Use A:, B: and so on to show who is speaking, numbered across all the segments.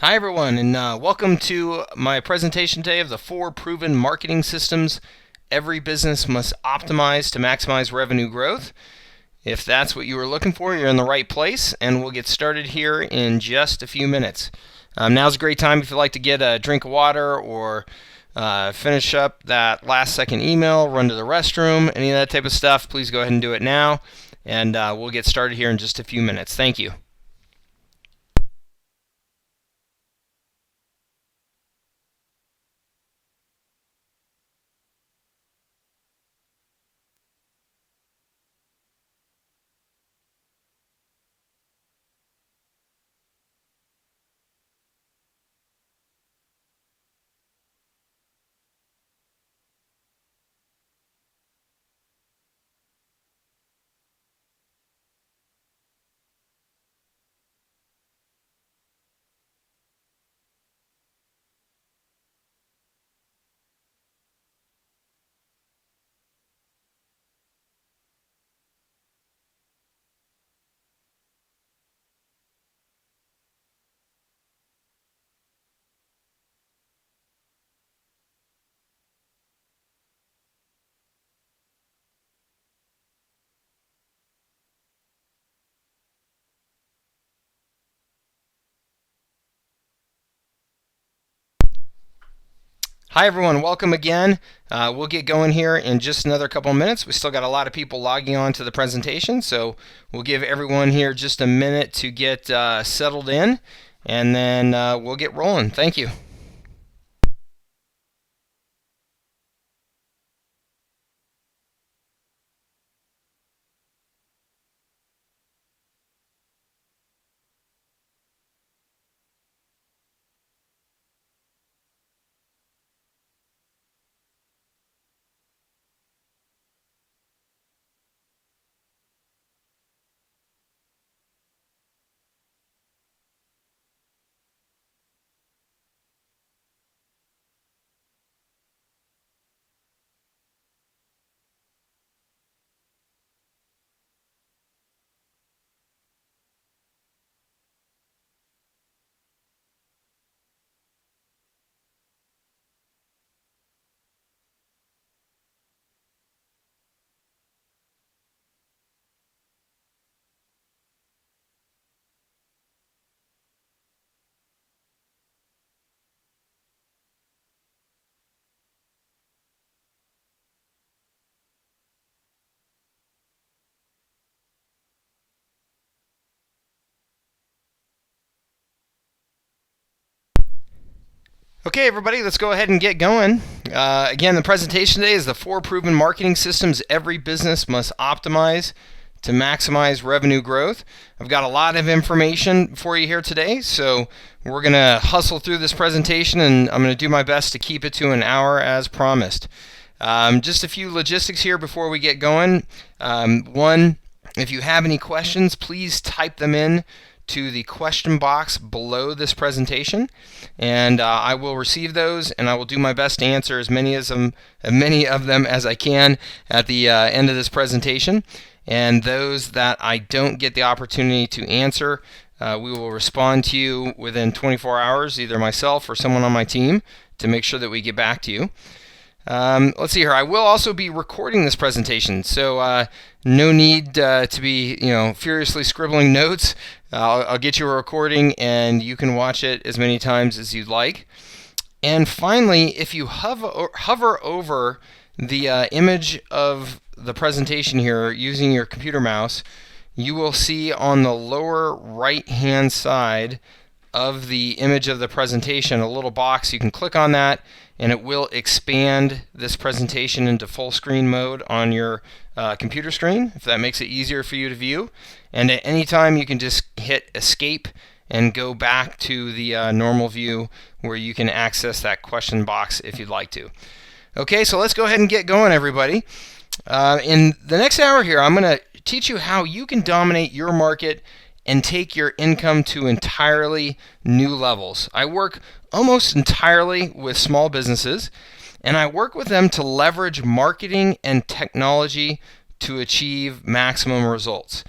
A: Hi everyone, and welcome to my presentation today of the 4 proven marketing systems every business must optimize to maximize revenue growth. If that's what you were looking for, you're in the right place, and we'll get started here in just a few minutes. Now's a great time if you'd like to get a drink of water or finish up that last second email, run to the restroom, any of that type of stuff. Please go ahead and do it now, and we'll get started here in just a few minutes. Thank you. Hi everyone, welcome again. We'll get going here in just another couple of minutes. We still got a lot of people logging on to the presentation, so we'll give everyone here just a minute to get settled in, and then we'll get rolling. Thank you. Okay, everybody, let's go ahead and get going. Again, the presentation today is the 4 proven marketing systems every business must optimize to maximize revenue growth. I've got a lot of information for you here today, so we're going to hustle through this presentation, and I'm going to do my best to keep it to an hour as promised. Just a few logistics here before we get going. One, if you have any questions, please type them in to the question box below this presentation, and I will receive those, and I will do my best to answer as many of them as I can at the end of this presentation. And those that I don't get the opportunity to answer, we will respond to you within 24 hours, either myself or someone on my team, to make sure that we get back to you. Let's see here. I will also be recording this presentation, so no need to be, furiously scribbling notes. I'll get you a recording, and you can watch it as many times as you'd like. And finally, if you hover over the image of the presentation here using your computer mouse, you will see on the lower right-hand side of the image of the presentation a little box. You can click on that, and it will expand this presentation into full screen mode on your computer screen, if that makes it easier for you to view. And at any time, you can just hit escape and go back to the normal view where you can access that question box if you'd like to. Okay, so let's go ahead and get going, everybody. In the next hour here, I'm going to teach you how you can dominate your market and take your income to entirely new levels. I work almost entirely with small businesses, and I work with them to leverage marketing and technology to achieve maximum results.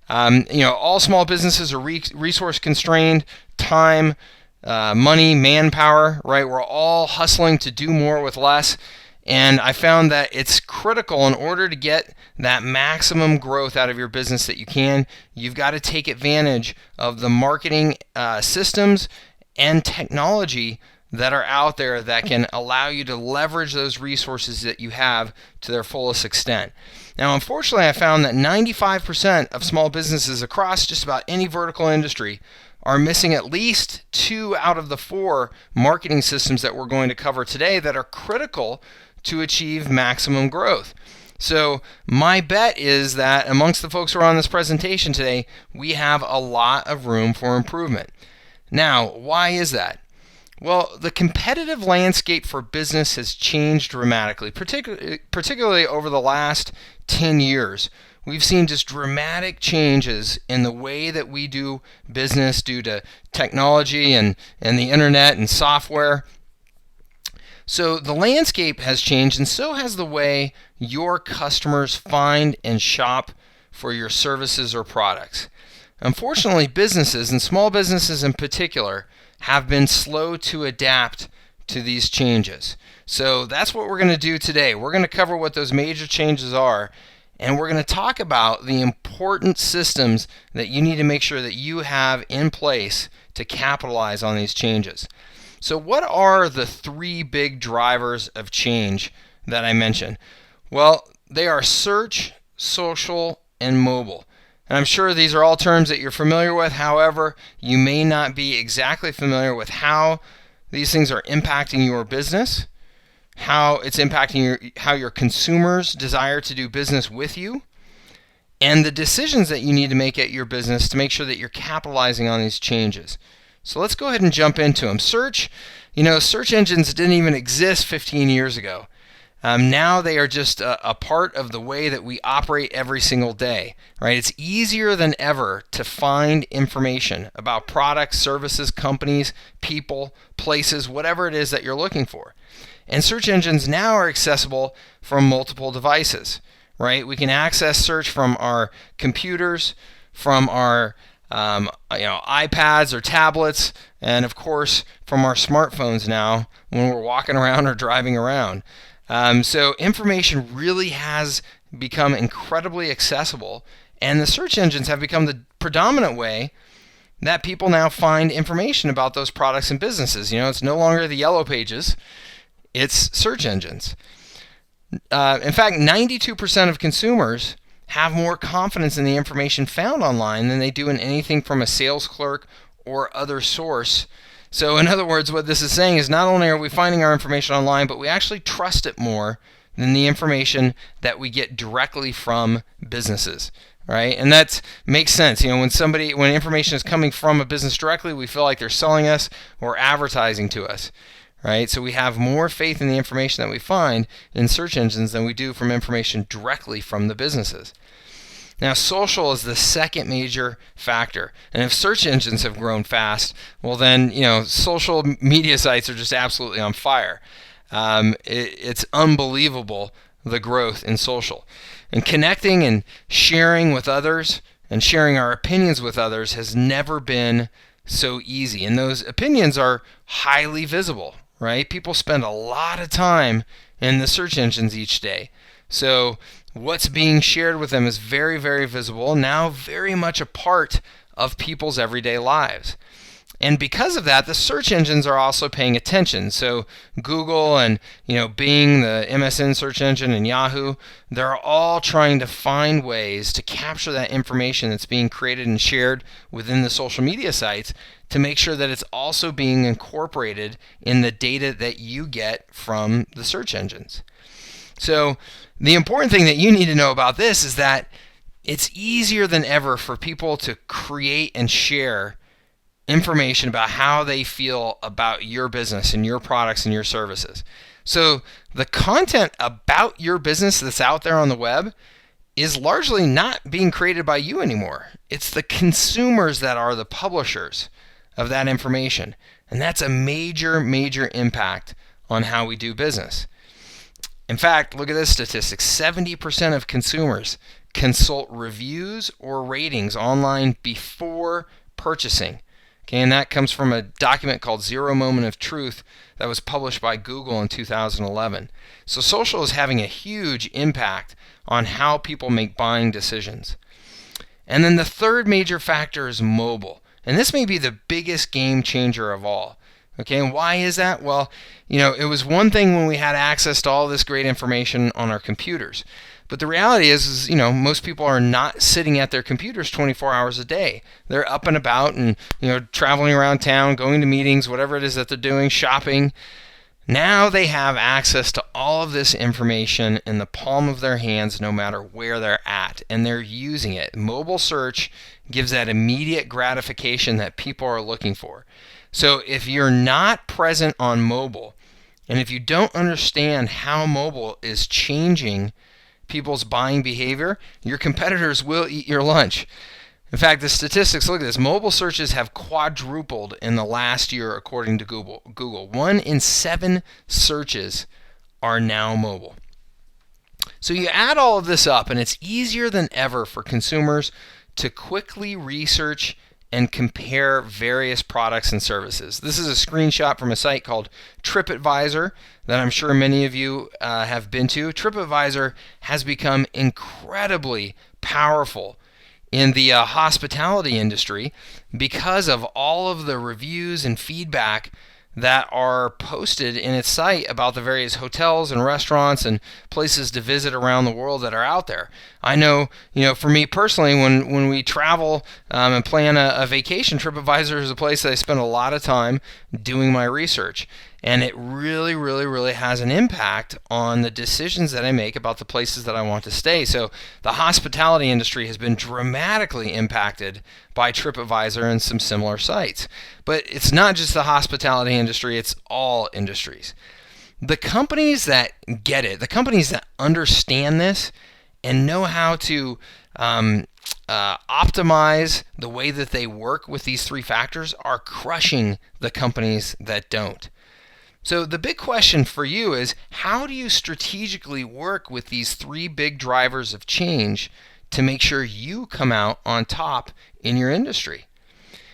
A: All small businesses are resource constrained. Time, money, manpower, right? We're all hustling to do more with less. And I found that it's critical in order to get that maximum growth out of your business that you can. You've got to take advantage of the marketing systems and technology that are out there that can allow you to leverage those resources that you have to their fullest extent. Now, unfortunately, I found that 95% of small businesses across just about any vertical industry are missing at least 2 out of the 4 marketing systems that we're going to cover today that are critical to achieve maximum growth. So my bet is that amongst the folks who are on this presentation today, we have a lot of room for improvement. Now, why is that? Well, the competitive landscape for business has changed dramatically, particularly over the last 10 years. We've seen just dramatic changes in the way that we do business due to technology and the internet and software. So the landscape has changed, and so has the way your customers find and shop for your services or products. Unfortunately, businesses, and small businesses in particular, have been slow to adapt to these changes. So that's what we're going to do today. We're going to cover what those major changes are, and we're going to talk about the important systems that you need to make sure that you have in place to capitalize on these changes. So what are the 3 big drivers of change that I mentioned? Well, they are search, social, and mobile. And I'm sure these are all terms that you're familiar with. However, you may not be exactly familiar with how these things are impacting your business, how it's impacting how your consumers desire to do business with you, and the decisions that you need to make at your business to make sure that you're capitalizing on these changes. So let's go ahead and jump into them. Search engines didn't even exist 15 years ago. Now they are just a part of the way that we operate every single day, right? It's easier than ever to find information about products, services, companies, people, places, whatever it is that you're looking for. And search engines now are accessible from multiple devices, right? We can access search from our computers, from our iPads or tablets, and of course from our smartphones now when we're walking around or driving around. So information really has become incredibly accessible, and the search engines have become the predominant way that people now find information about those products and businesses. It's no longer the yellow pages, it's search engines. In fact, 92% of consumers have more confidence in the information found online than they do in anything from a sales clerk or other source. So in other words, what this is saying is not only are we finding our information online, but we actually trust it more than the information that we get directly from businesses, right? And that makes sense. When information is coming from a business directly, we feel like they're selling us or advertising to us, right? So we have more faith in the information that we find in search engines than we do from information directly from the businesses. Now, social is the second major factor. And if search engines have grown fast, well then, social media sites are just absolutely on fire. It's unbelievable, the growth in social. And connecting and sharing with others and sharing our opinions with others has never been so easy. And those opinions are highly visible, right? People spend a lot of time in the search engines each day. So what's being shared with them is very, very visible, now very much a part of people's everyday lives. And because of that, the search engines are also paying attention. So Google and Bing, the MSN search engine, and Yahoo, they're all trying to find ways to capture that information that's being created and shared within the social media sites to make sure that it's also being incorporated in the data that you get from the search engines. So the important thing that you need to know about this is that it's easier than ever for people to create and share information about how they feel about your business and your products and your services. So the content about your business that's out there on the web is largely not being created by you anymore. It's the consumers that are the publishers of that information. And that's a major, major impact on how we do business. In fact, look at this statistic. 70% of consumers consult reviews or ratings online before purchasing. Okay, and that comes from a document called Zero Moment of Truth that was published by Google in 2011. So social is having a huge impact on how people make buying decisions. And then the third major factor is mobile. And this may be the biggest game changer of all. Okay, and why is that? Well, it was one thing when we had access to all this great information on our computers. But the reality is, most people are not sitting at their computers 24 hours a day. They're up and about and, traveling around town, going to meetings, whatever it is that they're doing, shopping. Now they have access to all of this information in the palm of their hands no matter where they're at, and they're using it. Mobile search gives that immediate gratification that people are looking for. So if you're not present on mobile, and if you don't understand how mobile is changing people's buying behavior, your competitors will eat your lunch. In fact, the statistics, look at this. Mobile searches have quadrupled in the last year according to Google. 1 in 7 searches are now mobile. So you add all of this up, and it's easier than ever for consumers to quickly research and compare various products and services. This is a screenshot from a site called TripAdvisor that I'm sure many of you have been to. TripAdvisor has become incredibly powerful in the hospitality industry because of all of the reviews and feedback that are posted in its site about the various hotels and restaurants and places to visit around the world that are out there. I know, for me personally, when we travel and plan a vacation, TripAdvisor is a place that I spend a lot of time doing my research. And it really, really, really has an impact on the decisions that I make about the places that I want to stay. So the hospitality industry has been dramatically impacted by TripAdvisor and some similar sites. But it's not just the hospitality industry, it's all industries. The companies that get it, the companies that understand this and know how to optimize the way that they work with these three factors are crushing the companies that don't. So the big question for you is, how do you strategically work with these three big drivers of change to make sure you come out on top in your industry?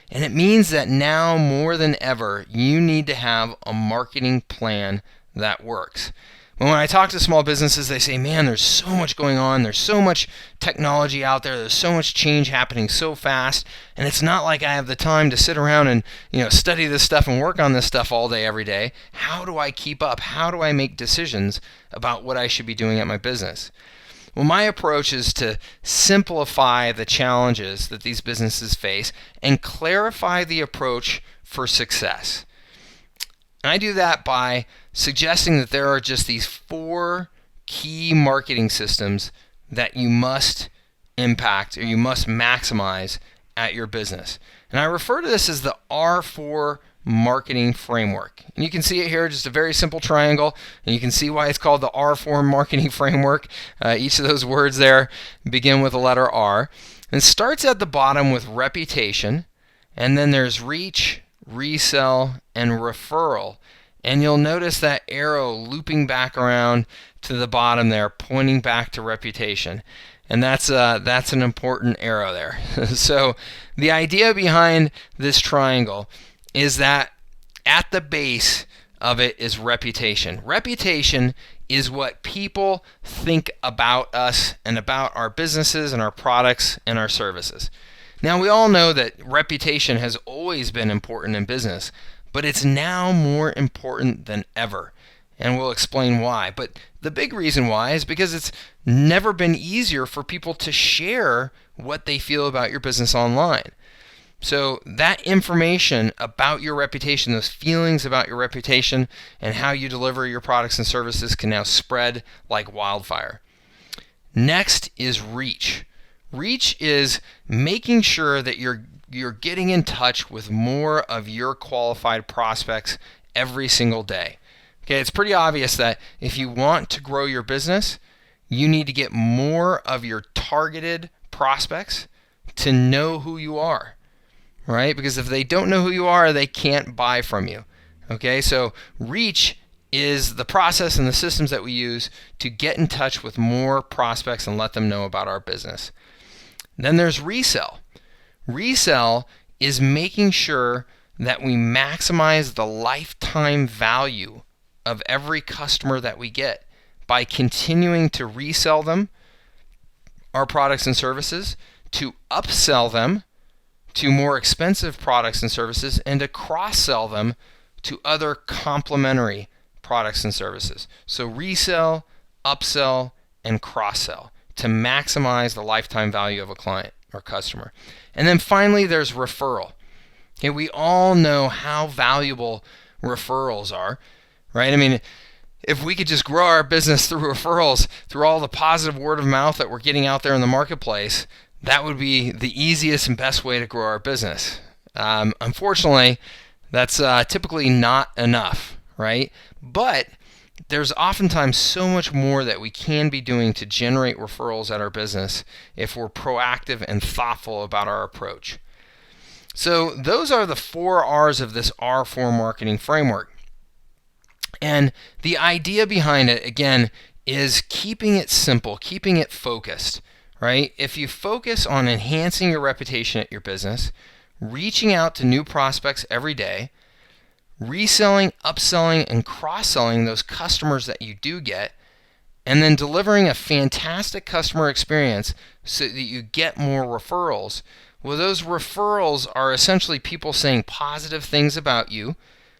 A: And it means that now more than ever, you need to have a marketing plan that works. When I talk to small businesses, they say, man, there's so much going on. There's so much technology out there. There's so much change happening so fast. And it's not like I have the time to sit around and study this stuff and work on this stuff all day, every day. How do I keep up? How do I make decisions about what I should be doing at my business? Well, my approach is to simplify the challenges that these businesses face and clarify the approach for success. And I do that by suggesting that there are just these 4 key marketing systems that you must impact or you must maximize at your business. And I refer to this as the R4 marketing framework. And you can see it here, just a very simple triangle, and you can see why it's called the R4 marketing framework. Each of those words there begin with the letter R. And it starts at the bottom with reputation, and then there's reach, resell, and referral. And you'll notice that arrow looping back around to the bottom there, pointing back to reputation. And that's an important arrow there. So the idea behind this triangle is that at the base of it is reputation. Reputation is what people think about us and about our businesses and our products and our services. Now, we all know that reputation has always been important in business, but it's now more important than ever, and we'll explain why. But the big reason why is because it's never been easier for people to share what they feel about your business online. So that information about your reputation, those feelings about your reputation, and how you deliver your products and services can now spread like wildfire. Next is reach. Reach is making sure that you're getting in touch with more of your qualified prospects every single day. Okay, it's pretty obvious that if you want to grow your business, you need to get more of your targeted prospects to know who you are, right? Because if they don't know who you are, they can't buy from you. Okay, so reach is the process and the systems that we use to get in touch with more prospects and let them know about our business. Then there's resell. Resell is making sure that we maximize the lifetime value of every customer that we get by continuing to resell them our products and services, to upsell them to more expensive products and services, and to cross-sell them to other complementary products and services. So resell, upsell, and cross-sell to maximize the lifetime value of a client or customer. And then finally, there's referral. Okay, we all know how valuable referrals are, right? I mean, if we could just grow our business through referrals, through all the positive word of mouth that we're getting out there in the marketplace, that would be the easiest and best way to grow our business. Unfortunately, that's typically not enough, right? But there's oftentimes so much more that we can be doing to generate referrals at our business if we're proactive and thoughtful about our approach. So those are the 4 R's of this R4 marketing framework. And the idea behind it, again, is keeping it simple, keeping it focused, right? If you focus on enhancing your reputation at your business, reaching out to new prospects every day, reselling, upselling, and cross-selling those customers that you do get, and then delivering a fantastic customer experience so that you get more referrals, well, those referrals are essentially people saying positive things about you,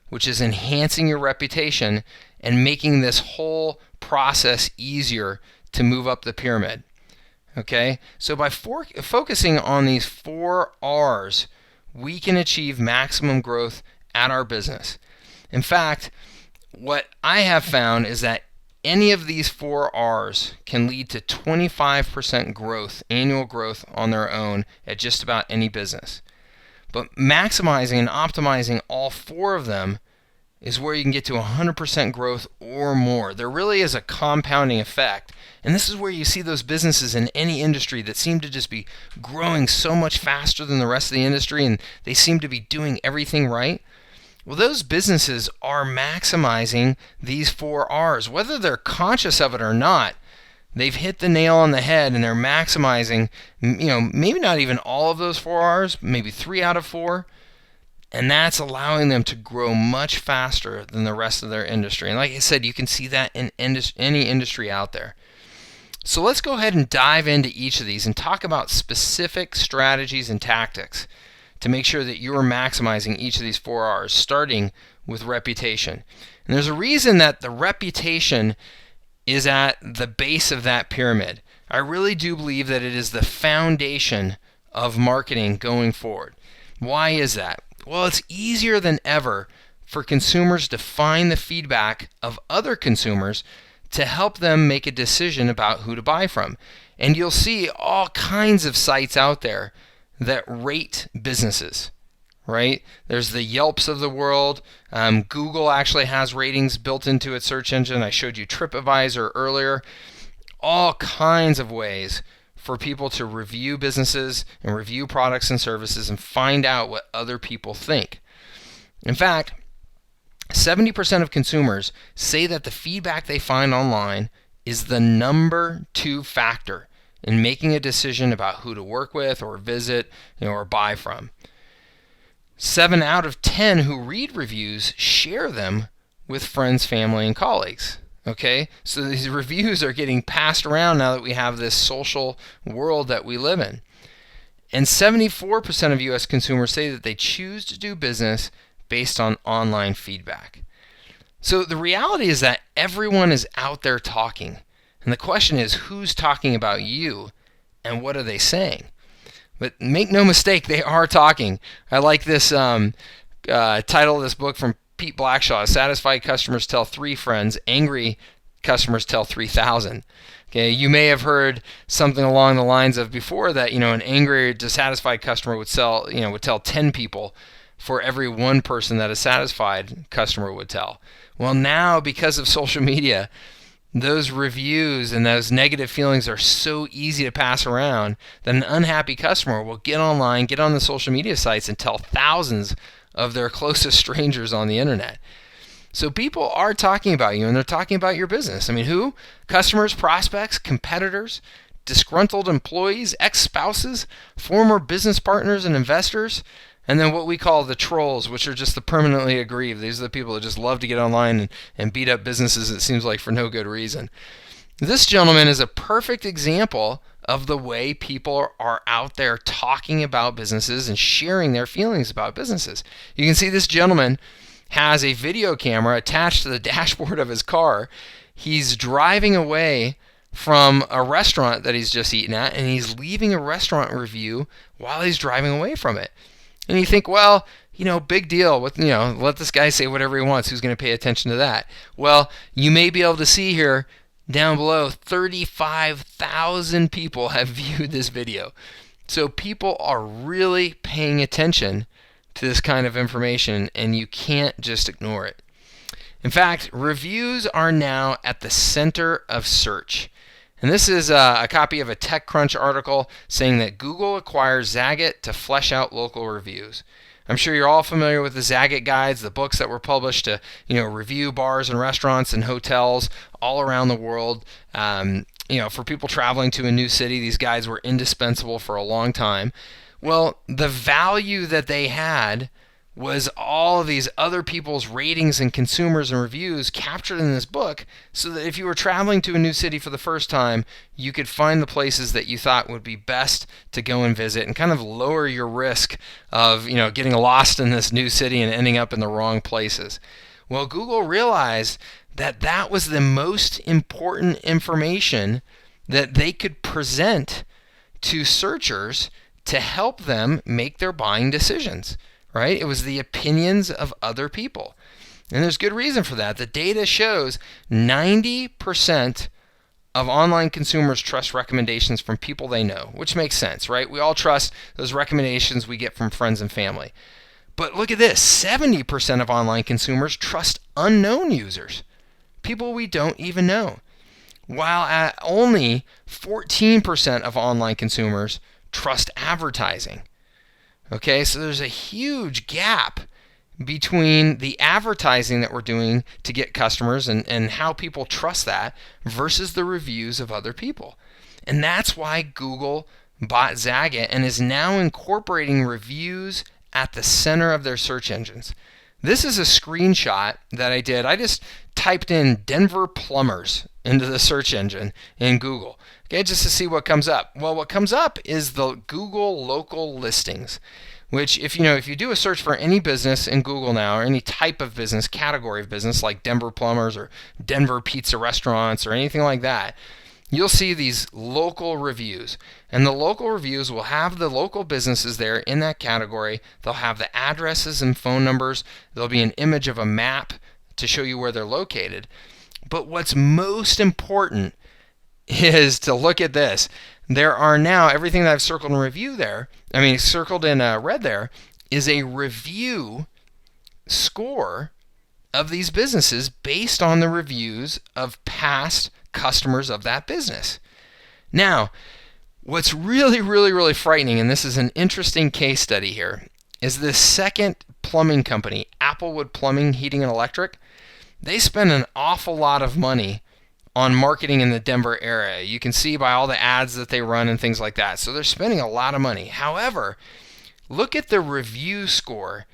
A: which is enhancing your reputation and making this whole process easier to move up the pyramid. Okay? So by focusing on these 4 R's, we can achieve maximum growth at our business. In fact, what I have found is that any of these 4 R's can lead to 25% growth, annual growth on their own at just about any business. But maximizing and optimizing all 4 of them is where you can get to 100% growth or more. There really is a compounding effect. And this is where you see those businesses in any industry that seem to just be growing so much faster than the rest of the industry, and they seem to be doing everything right. Well, those businesses are maximizing these 4 R's. Whether they're conscious of it or not, they've hit the nail on the head, and they're maximizing, maybe not even all of those 4 R's, maybe 3 out of 4. And that's allowing them to grow much faster than the rest of their industry. And like I said, you can see that in any industry out there. So let's go ahead and dive into each of these and talk about specific strategies and tactics to make sure that you're maximizing each of these 4 R's, starting with reputation. And there's a reason that the reputation is at the base of that pyramid. I really do believe that it is the foundation of marketing going forward. Why is that? Well, it's easier than ever for consumers to find the feedback of other consumers to help them make a decision about who to buy from. And you'll see all kinds of sites out there that rate businesses, right? There's the Yelps of the world. Google actually has ratings built into its search engine. I showed you TripAdvisor earlier. All kinds of ways for people to review businesses and review products and services and find out what other people think. In fact, 70% of consumers say that the feedback they find online is the number 2 factor in making a decision about who to work with or visit, or buy from. 7 out of 10 who read reviews share them with friends, family, and colleagues. Okay, so these reviews are getting passed around now that we have this social world that we live in. And 74% of U.S. consumers say that they choose to do business based on online feedback. So the reality is that everyone is out there talking. And the question is, who's talking about you and what are they saying? But make no mistake, they are talking. I like this title of this book from Pete Blackshaw. Satisfied customers tell 3 friends, angry customers tell 3,000. Okay, you may have heard something along the lines of before that, an angry or dissatisfied customer would tell 10 people for every 1 person that a satisfied customer would tell. Well, now because of social media, those reviews and those negative feelings are so easy to pass around that an unhappy customer will get online, get on the social media sites, and tell thousands of their closest strangers on the internet. So people are talking about you, and they're talking about your business. I mean, who? Customers, prospects, competitors, disgruntled employees, ex-spouses, former business partners and investors. And then what we call the trolls, which are just the permanently aggrieved. These are the people that just love to get online and beat up businesses, it seems like, for no good reason. This gentleman is a perfect example of the way people are out there talking about businesses and sharing their feelings about businesses. You can see this gentleman has a video camera attached to the dashboard of his car. He's driving away from a restaurant that he's just eaten at, and he's leaving a restaurant review while he's driving away from it. And you think, well, big deal. Let this guy say whatever he wants. Who's going to pay attention to that? Well, you may be able to see here down below, 35,000 people have viewed this video. So people are really paying attention to this kind of information, and you can't just ignore it. In fact, reviews are now at the center of search. And this is a copy of a TechCrunch article saying that Google acquires Zagat to flesh out local reviews. I'm sure you're all familiar with the Zagat guides, the books that were published to review bars and restaurants and hotels all around the world. For people traveling to a new city, these guides were indispensable for a long time. Well, the value that they had was all of these other people's ratings and consumers and reviews captured in this book, so that if you were traveling to a new city for the first time, you could find the places that you thought would be best to go and visit and kind of lower your risk of getting lost in this new city and ending up in the wrong places. Well, Google realized that that was the most important information that they could present to searchers to help them make their buying decisions. Right? It was the opinions of other people. And there's good reason for that. The data shows 90% of online consumers trust recommendations from people they know, which makes sense, right? We all trust those recommendations we get from friends and family. But look at this, 70% of online consumers trust unknown users, people we don't even know, while at only 14% of online consumers trust advertising. Okay, so there's a huge gap between the advertising that we're doing to get customers and how people trust that versus the reviews of other people. And that's why Google bought Zagat and is now incorporating reviews at the center of their search engines. This is a screenshot that I did. I just typed in Denver plumbers into the search engine in Google, okay, just to see what comes up. Well, what comes up is the Google local listings, which if you do a search for any business in Google now, or any type of business, category of business like Denver plumbers or Denver pizza restaurants or anything like that, you'll see these local reviews. And the local reviews will have the local businesses there in that category. They'll have the addresses and phone numbers. There'll be an image of a map to show you where they're located. But what's most important is to look at this. There are now, everything that I've circled in review there, circled in red there, is a review score of these businesses based on the reviews of past customers of that business. Now, what's really, really, really frightening, and this is an interesting case study here, is the second plumbing company, Applewood Plumbing, Heating and Electric. They spend an awful lot of money on marketing in the Denver area. You can see by all the ads that they run and things like that. So they're spending a lot of money. However, look at the review score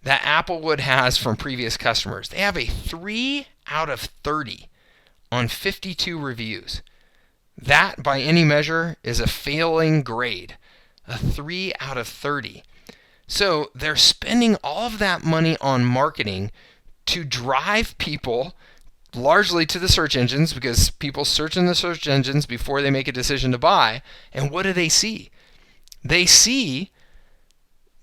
A: that Applewood has from previous customers. They have a 3 out of 30 on 52 reviews. That, by any measure, is a failing grade. A 3 out of 30. So they're spending all of that money on marketing to drive people largely to the search engines, because people search in the search engines before they make a decision to buy. And what do they see? They see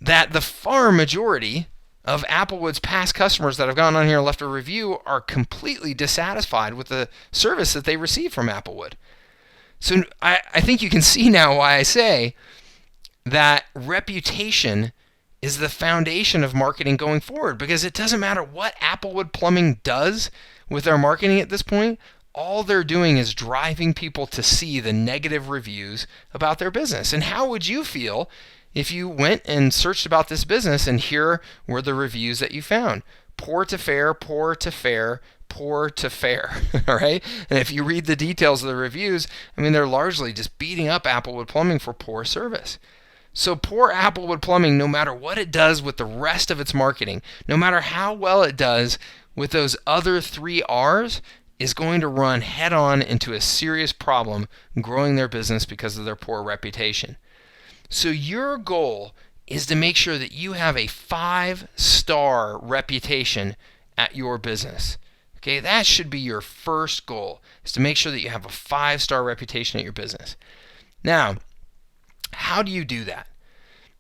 A: that the far majority of Applewood's past customers that have gone on here and left a review are completely dissatisfied with the service that they receive from Applewood. So I think you can see now why I say that reputation is the foundation of marketing going forward, because it doesn't matter what Applewood Plumbing does with their marketing at this point. All they're doing is driving people to see the negative reviews about their business. And how would you feel if you went and searched about this business and here were the reviews that you found? Poor to fair, poor to fair, poor to fair, all right? And if you read the details of the reviews, they're largely just beating up Applewood Plumbing for poor service. So poor Applewood Plumbing, no matter what it does with the rest of its marketing, no matter how well it does with those other 3 R's, is going to run head-on into a serious problem growing their business because of their poor reputation. So your goal is to make sure that you have a 5-star reputation at your business. Okay, that should be your first goal, is to make sure that you have a 5-star reputation at your business. Now, how do you do that?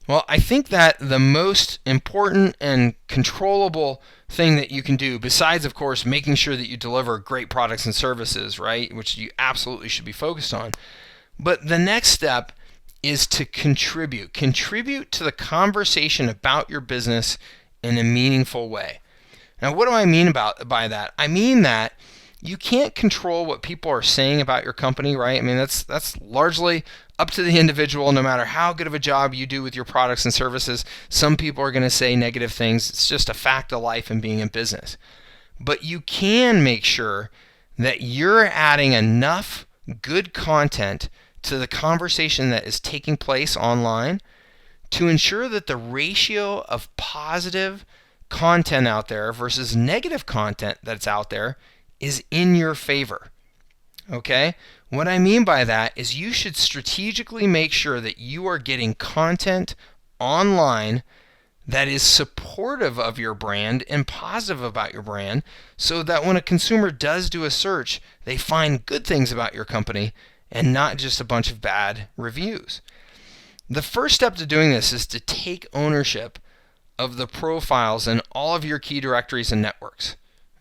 A: Well, I think that the most important and controllable thing that you can do, besides, of course, making sure that you deliver great products and services, right, which you absolutely should be focused on, but the next step is to contribute. Contribute to the conversation about your business in a meaningful way. Now, what do I mean by that? I mean that you can't control what people are saying about your company, right? I mean, that's largely up to the individual. No matter how good of a job you do with your products and services, some people are going to say negative things. It's just a fact of life in being in business. But you can make sure that you're adding enough good content to the conversation that is taking place online to ensure that the ratio of positive content out there versus negative content that's out there is in your favor. Okay? What I mean by that is you should strategically make sure that you are getting content online that is supportive of your brand and positive about your brand, so that when a consumer does do a search, they find good things about your company and not just a bunch of bad reviews. The first step to doing this is to take ownership of the profiles in all of your key directories and networks.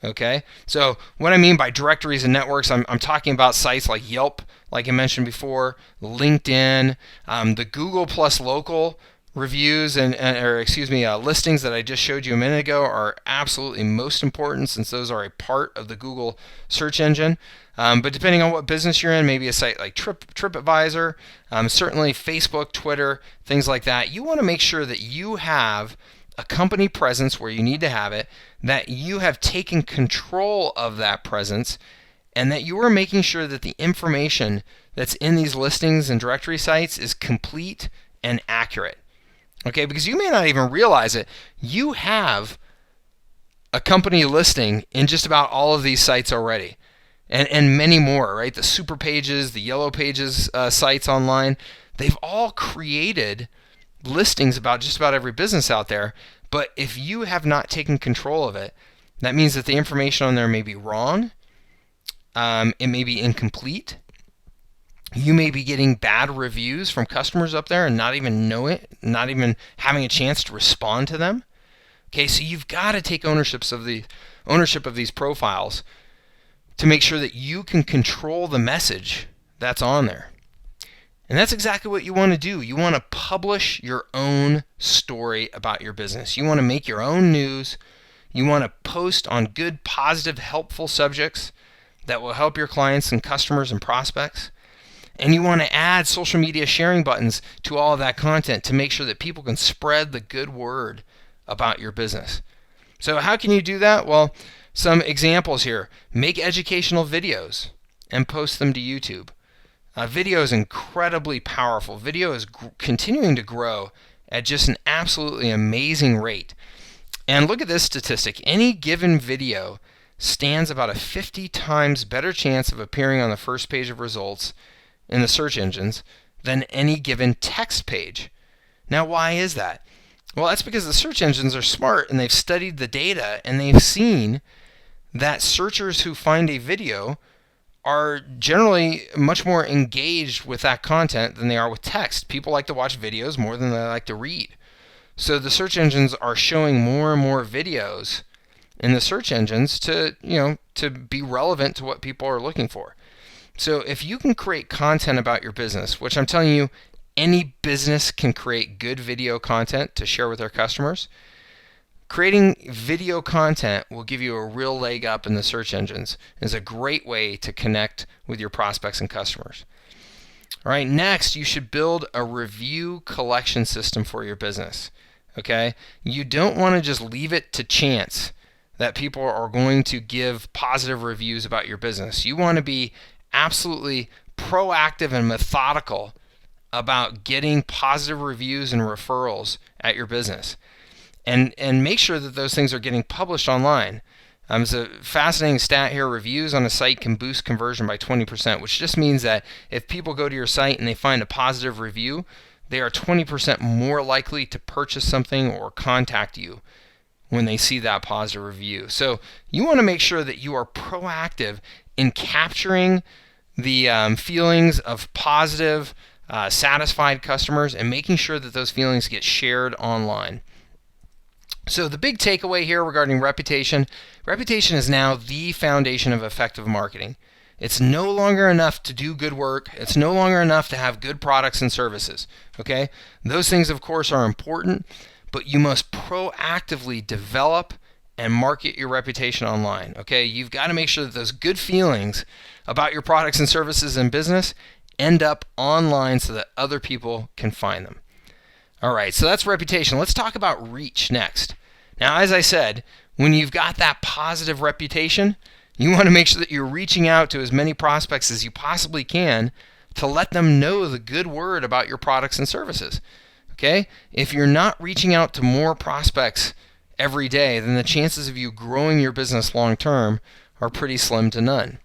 A: Okay? So what I mean by directories and networks, I'm talking about sites like Yelp, like I mentioned before, LinkedIn, the Google Plus Local reviews listings that I just showed you a minute ago are absolutely most important, since those are a part of the Google search engine. But depending on what business you're in, maybe a site like TripAdvisor, certainly Facebook, Twitter, things like that, you want to make sure that you have a company presence where you need to have it, that you have taken control of that presence, and that you are making sure that the information that's in these listings and directory sites is complete and accurate. Okay, because you may not even realize it. You have a company listing in just about all of these sites already, and many more, right? The super pages, the yellow pages sites online, they've all created listings about just about every business out there. But if you have not taken control of it, that means that the information on there may be wrong, it may be incomplete. You may be getting bad reviews from customers up there and not even know it, not even having a chance to respond to them. Okay, so you've got to take ownership of these profiles to make sure that you can control the message that's on there. And that's exactly what you want to do. You want to publish your own story about your business. You want to make your own news. You want to post on good, positive, helpful subjects that will help your clients and customers and prospects. And you want to add social media sharing buttons to all of that content to make sure that people can spread the good word about your business. So how can you do that? Well, some examples here. Make educational videos and post them to YouTube. Video is incredibly powerful. Video is continuing to grow at just an absolutely amazing rate. And look at this statistic. Any given video stands about a 50 times better chance of appearing on the first page of results in the search engines than any given text page. Now, why is that? Well, that's because the search engines are smart, and they've studied the data, and they've seen that searchers who find a video are generally much more engaged with that content than they are with text. People like to watch videos more than they like to read. So the search engines are showing more and more videos in the search engines to be relevant to what people are looking for. So if you can create content about your business, which I'm telling you, any business can create good video content to share with their customers, creating video content will give you a real leg up in the search engines. It's a great way to connect with your prospects and customers. All right, next, you should build a review collection system for your business. Okay? You don't want to just leave it to chance that people are going to give positive reviews about your business. You want to be absolutely proactive and methodical about getting positive reviews and referrals at your business. And make sure that those things are getting published online. It's a fascinating stat here. Reviews on a site can boost conversion by 20%, which just means that if people go to your site and they find a positive review, they are 20% more likely to purchase something or contact you when they see that positive review. So you want to make sure that you are proactive in capturing the feelings of positive, satisfied customers and making sure that those feelings get shared online. So the big takeaway here regarding reputation is now the foundation of effective marketing. It's no longer enough to do good work. It's no longer enough to have good products and services. Okay? Those things, of course, are important, but you must proactively develop and market your reputation online. Okay? You've got to make sure that those good feelings about your products and services and business end up online so that other people can find them. All right, so that's reputation. Let's talk about reach next. Now, as I said, when you've got that positive reputation, you want to make sure that you're reaching out to as many prospects as you possibly can to let them know the good word about your products and services. Okay? If you're not reaching out to more prospects every day, then the chances of you growing your business long term are pretty slim to none.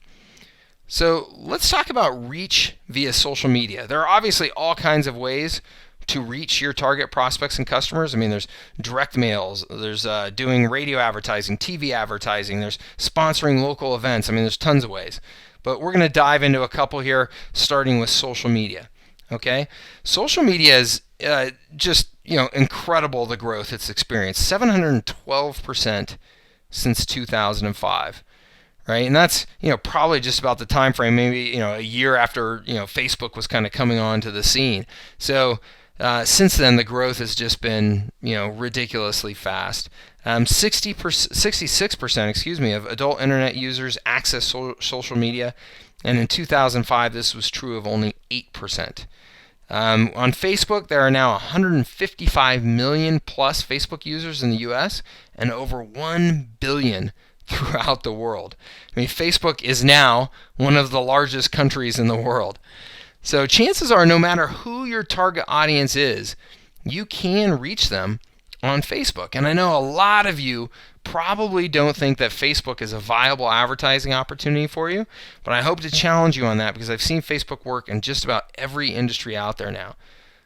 A: So let's talk about reach via social media. There are obviously all kinds of ways to reach your target prospects and customers. I mean, there's direct mails, there's doing radio advertising, TV advertising, there's sponsoring local events. I mean, there's tons of ways. But we're going to dive into a couple here, starting with social media. Okay? Social media is just, incredible, the growth it's experienced. 712% since 2005. Right? And that's, probably just about the time frame, maybe, a year after, Facebook was kind of coming onto the scene. So since then, the growth has just been, ridiculously fast. 66%, of adult internet users access social media, and in 2005, this was true of only 8%. On Facebook, there are now 155 million plus Facebook users in the U.S. and over 1 billion throughout the world. I mean, Facebook is now one of the largest countries in the world. So chances are, no matter who your target audience is, you can reach them on Facebook. And I know a lot of you probably don't think that Facebook is a viable advertising opportunity for you, but I hope to challenge you on that because I've seen Facebook work in just about every industry out there now.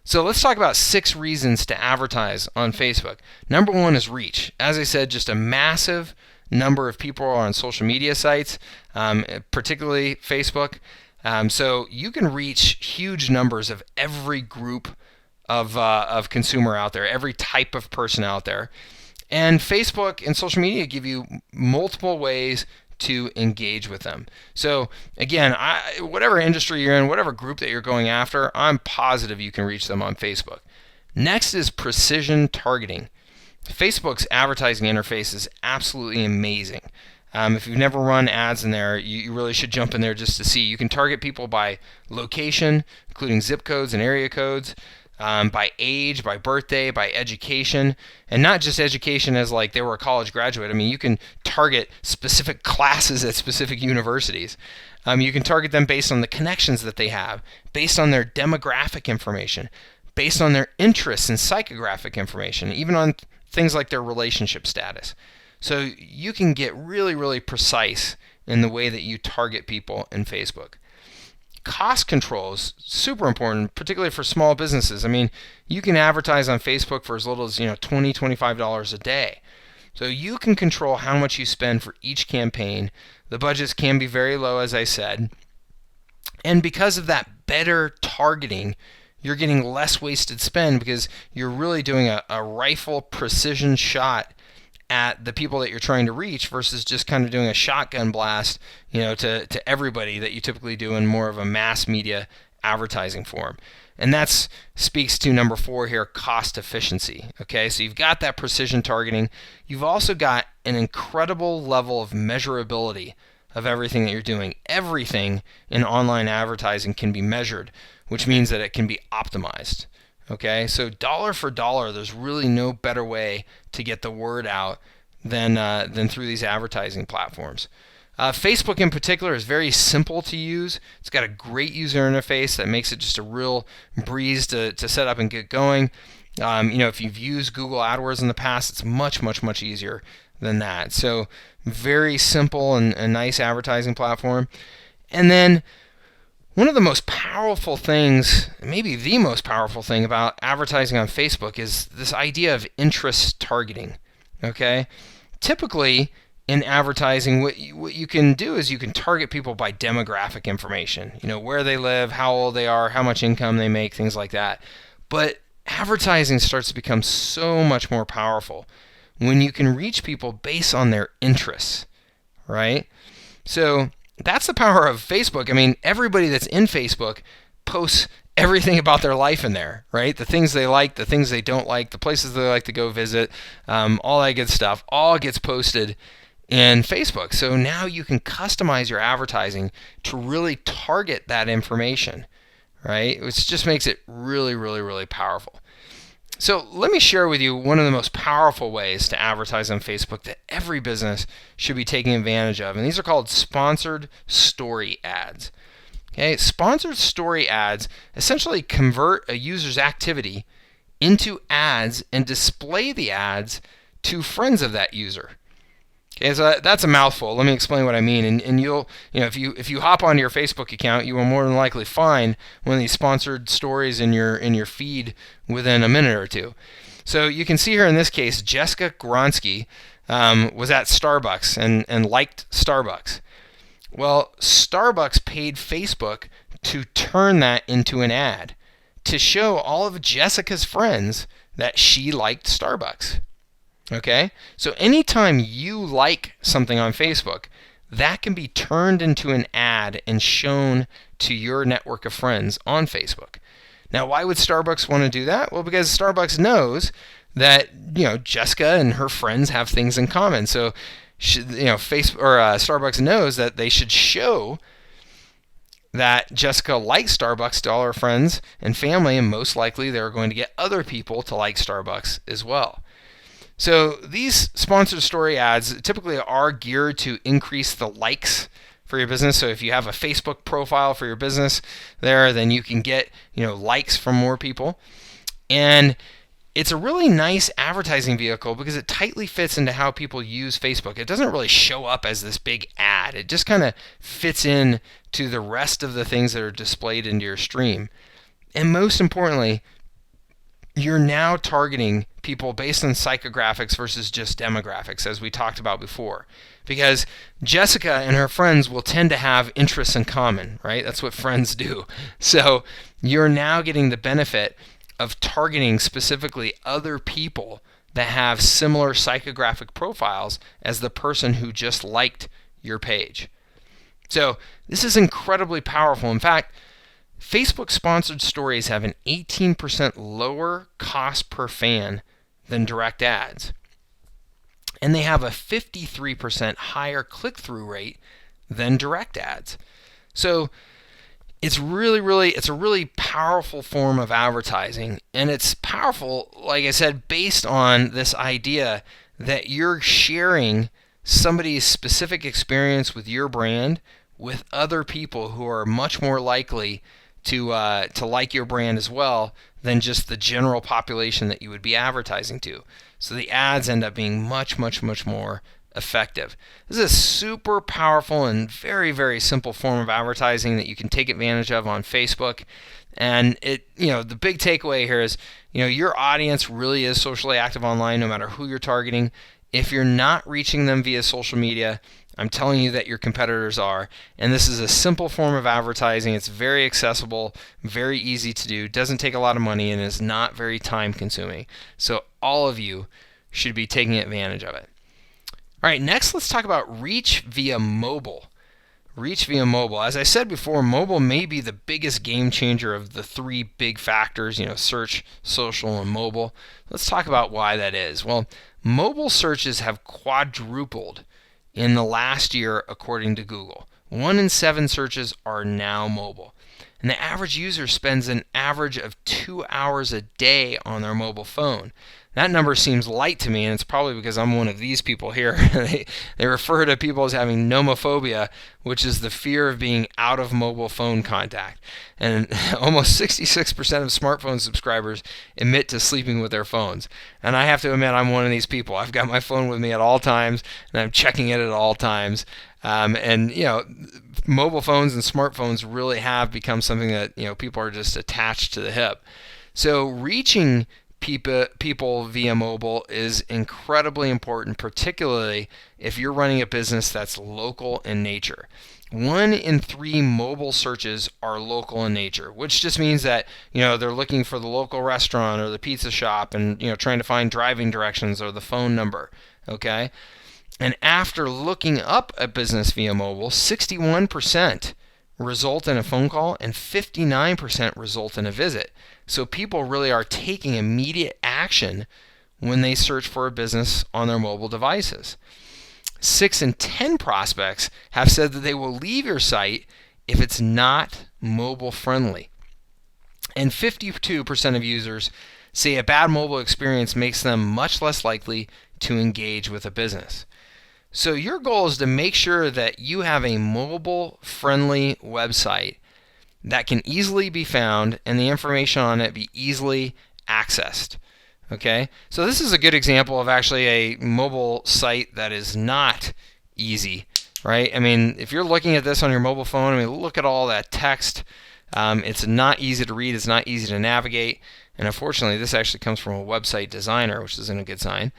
A: So let's talk about 6 reasons to advertise on Facebook. Number 1 is reach. As I said, just a massive number of people are on social media sites, particularly Facebook. So you can reach huge numbers of every group of consumer out there, every type of person out there. And Facebook and social media give you multiple ways to engage with them. So again, whatever industry you're in, whatever group that you're going after, I'm positive you can reach them on Facebook. Next is precision targeting. Facebook's advertising interface is absolutely amazing. If you've never run ads in there, you really should jump in there just to see. You can target people by location, including zip codes and area codes, by age, by birthday, by education, and not just education as like they were a college graduate. I mean, you can target specific classes at specific universities. You can target them based on the connections that they have, based on their demographic information, based on their interests and psychographic information, even on things like their relationship status. So you can get really, really precise in the way that you target people in Facebook. Cost control is super important, particularly for small businesses. I mean, you can advertise on Facebook for as little as $20, $25 a day. So you can control how much you spend for each campaign. The budgets can be very low, as I said. And because of that better targeting, you're getting less wasted spend because you're really doing a rifle precision shot at the people that you're trying to reach versus just kind of doing a shotgun blast, to everybody that you typically do in more of a mass media advertising form. And that speaks to number 4 here, cost efficiency. Okay, so you've got that precision targeting. You've also got an incredible level of measurability of everything that you're doing. Everything in online advertising can be measured, which means that it can be optimized. Okay, so dollar for dollar, there's really no better way to get the word out than through these advertising platforms. Facebook in particular is very simple to use. It's got a great user interface that makes it just a real breeze to set up and get going. If you've used Google AdWords in the past, it's much, much, much easier than that. So very simple and a nice advertising platform. And then one of the most powerful things, maybe the most powerful thing about advertising on Facebook is this idea of interest targeting. Okay? Typically, in advertising, what you can do is you can target people by demographic information. Where they live, how old they are, how much income they make, things like that. But advertising starts to become so much more powerful when you can reach people based on their interests, right? So that's the power of Facebook. I mean, everybody that's in Facebook posts everything about their life in there, right? The things they like, the things they don't like, the places they like to go visit, all that good stuff, all gets posted in Facebook. So now you can customize your advertising to really target that information, right? Which just makes it really, really, really powerful. So let me share with you one of the most powerful ways to advertise on Facebook that every business should be taking advantage of. And these are called sponsored story ads. Okay, sponsored story ads essentially convert a user's activity into ads and display the ads to friends of that user. Okay, so that's a mouthful. Let me explain what I mean. And you'll, if you hop onto your Facebook account, you will more than likely find one of these sponsored stories in your feed within a minute or two. So you can see here in this case, Jessica Gronsky was at Starbucks and liked Starbucks. Well, Starbucks paid Facebook to turn that into an ad to show all of Jessica's friends that she liked Starbucks. Okay, so anytime you like something on Facebook, that can be turned into an ad and shown to your network of friends on Facebook. Now, why would Starbucks want to do that? Well, because Starbucks knows that Jessica and her friends have things in common. So, Starbucks knows that they should show that Jessica likes Starbucks to all her friends and family, and most likely they're going to get other people to like Starbucks as well. So these sponsored story ads typically are geared to increase the likes for your business. So if you have a Facebook profile for your business there, then you can get likes from more people. And it's a really nice advertising vehicle because it tightly fits into how people use Facebook. It doesn't really show up as this big ad. It just kind of fits in to the rest of the things that are displayed into your stream. And most importantly, you're now targeting people based on psychographics versus just demographics, as we talked about before. Because Jessica and her friends will tend to have interests in common, right? That's what friends do. So you're now getting the benefit of targeting specifically other people that have similar psychographic profiles as the person who just liked your page. So this is incredibly powerful. In fact, Facebook sponsored stories have an 18% lower cost per fan than direct ads. And they have a 53% higher click-through rate than direct ads. So it's a really powerful form of advertising. And it's powerful, like I said, based on this idea that you're sharing somebody's specific experience with your brand with other people who are much more likely to like your brand as well than just the general population that you would be advertising to. So the ads end up being much, much, much more effective. This is a super powerful and very, very simple form of advertising that you can take advantage of on Facebook. And the big takeaway here is, your audience really is socially active online no matter who you're targeting. If you're not reaching them via social media, I'm telling you that your competitors are. And this is a simple form of advertising. It's very accessible, very easy to do, doesn't take a lot of money, and is not very time consuming. So all of you should be taking advantage of it. All right, next let's talk about reach via mobile. Reach via mobile. As I said before, mobile may be the biggest game changer of the three big factors, search, social, and mobile. Let's talk about why that is. Well, mobile searches have quadrupled in the last year according to Google. 1 in 7 searches are now mobile. And the average user spends an average of 2 hours a day on their mobile phone. That number seems light to me, and it's probably because I'm one of these people here. They refer to people as having nomophobia, which is the fear of being out of mobile phone contact. And almost 66% of smartphone subscribers admit to sleeping with their phones. And I have to admit, I'm one of these people. I've got my phone with me at all times, and I'm checking it at all times. Mobile phones and smartphones really have become something that people are just attached to the hip. So reaching people via mobile is incredibly important, particularly if you're running a business that's local in nature. 1 in 3 mobile searches are local in nature, which just means that they're looking for the local restaurant or the pizza shop and trying to find driving directions or the phone number. Okay, and after looking up a business via mobile, 61% result in a phone call and 59% result in a visit. So people really are taking immediate action when they search for a business on their mobile devices. 6 in 10 prospects have said that they will leave your site if it's not mobile friendly. And 52% of users say a bad mobile experience makes them much less likely to engage with a business. So your goal is to make sure that you have a mobile-friendly website that can easily be found and the information on it be easily accessed. Okay? So this is a good example of actually a mobile site that is not easy, right? I mean, if you're looking at this on your mobile phone, look at all that text. It's not easy to read. It's not easy to navigate. And unfortunately, this actually comes from a website designer, which isn't a good sign.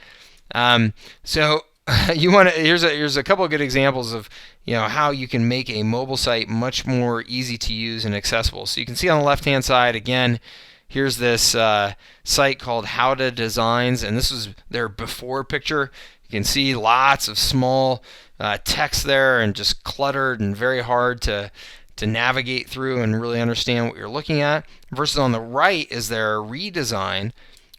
A: Here's a couple of good examples of how you can make a mobile site much more easy to use and accessible. So you can see on the left-hand side again. Here's this site called How to Designs, and this was their before picture. You can see lots of small text there and just cluttered and very hard to navigate through and really understand what you're looking at. Versus on the right is their redesign,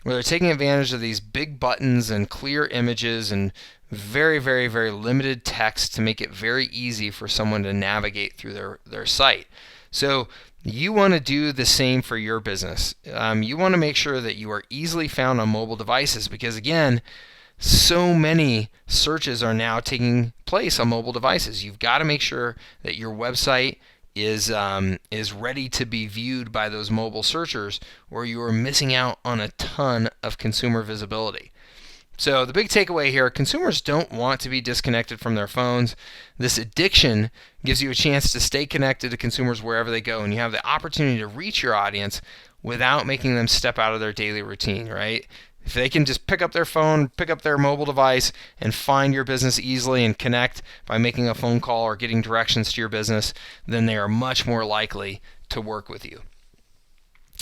A: where they're taking advantage of these big buttons and clear images and very, very, very limited text to make it very easy for someone to navigate through their site. So you want to do the same for your business. You want to make sure that you are easily found on mobile devices because, again, so many searches are now taking place on mobile devices. You've got to make sure that your website is ready to be viewed by those mobile searchers, or you are missing out on a ton of consumer visibility. So the big takeaway here, consumers don't want to be disconnected from their phones. This addiction gives you a chance to stay connected to consumers wherever they go, and you have the opportunity to reach your audience without making them step out of their daily routine, right? If they can just pick up their phone, pick up their mobile device, and find your business easily and connect by making a phone call or getting directions to your business, then they are much more likely to work with you.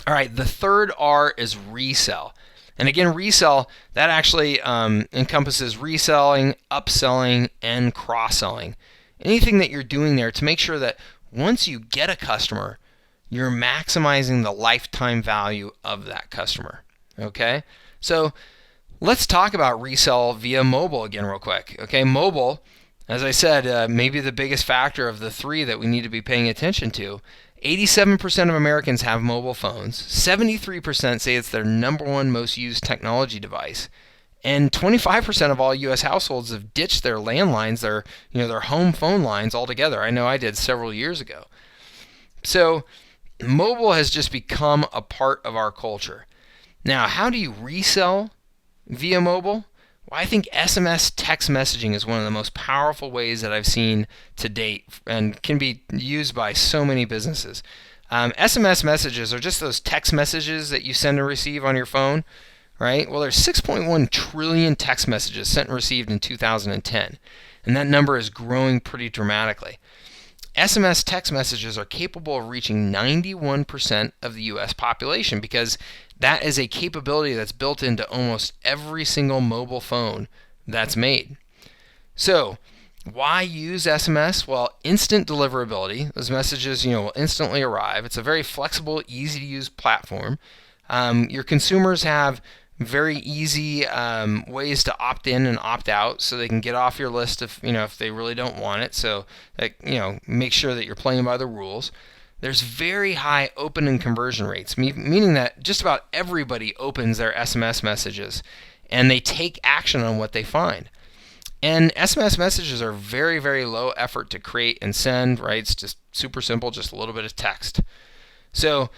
A: All right, the third R is resell. And again, resell, that actually encompasses reselling, upselling, and cross-selling. Anything that you're doing there to make sure that once you get a customer, you're maximizing the lifetime value of that customer. Okay? So let's talk about resell via mobile again real quick. Okay, mobile, as I said, maybe the biggest factor of the 3 that we need to be paying attention to. 87% of Americans have mobile phones. 73% say it's their number 1 most used technology device. And 25% of all U.S. households have ditched their landlines, their home phone lines altogether. I know I did several years ago. So mobile has just become a part of our culture. Now, how do you resell via mobile? Well, I think SMS text messaging is one of the most powerful ways that I've seen to date and can be used by so many businesses. SMS messages are just those text messages that you send and receive on your phone, right? Well, there's 6.1 trillion text messages sent and received in 2010, and that number is growing pretty dramatically. SMS text messages are capable of reaching 91% of the U.S. population because that is a capability that's built into almost every single mobile phone that's made. So, why use SMS? Well, instant deliverability. Those messages, will instantly arrive. It's a very flexible, easy-to-use platform. Your consumers have very easy ways to opt in and opt out, so they can get off your list if they really don't want it. So, make sure that you're playing by the rules. there's very high open and conversion rates, meaning that just about everybody opens their SMS messages and they take action on what they find. And SMS messages are very, very low effort to create and send, right? It's just super simple, just a little bit of text. So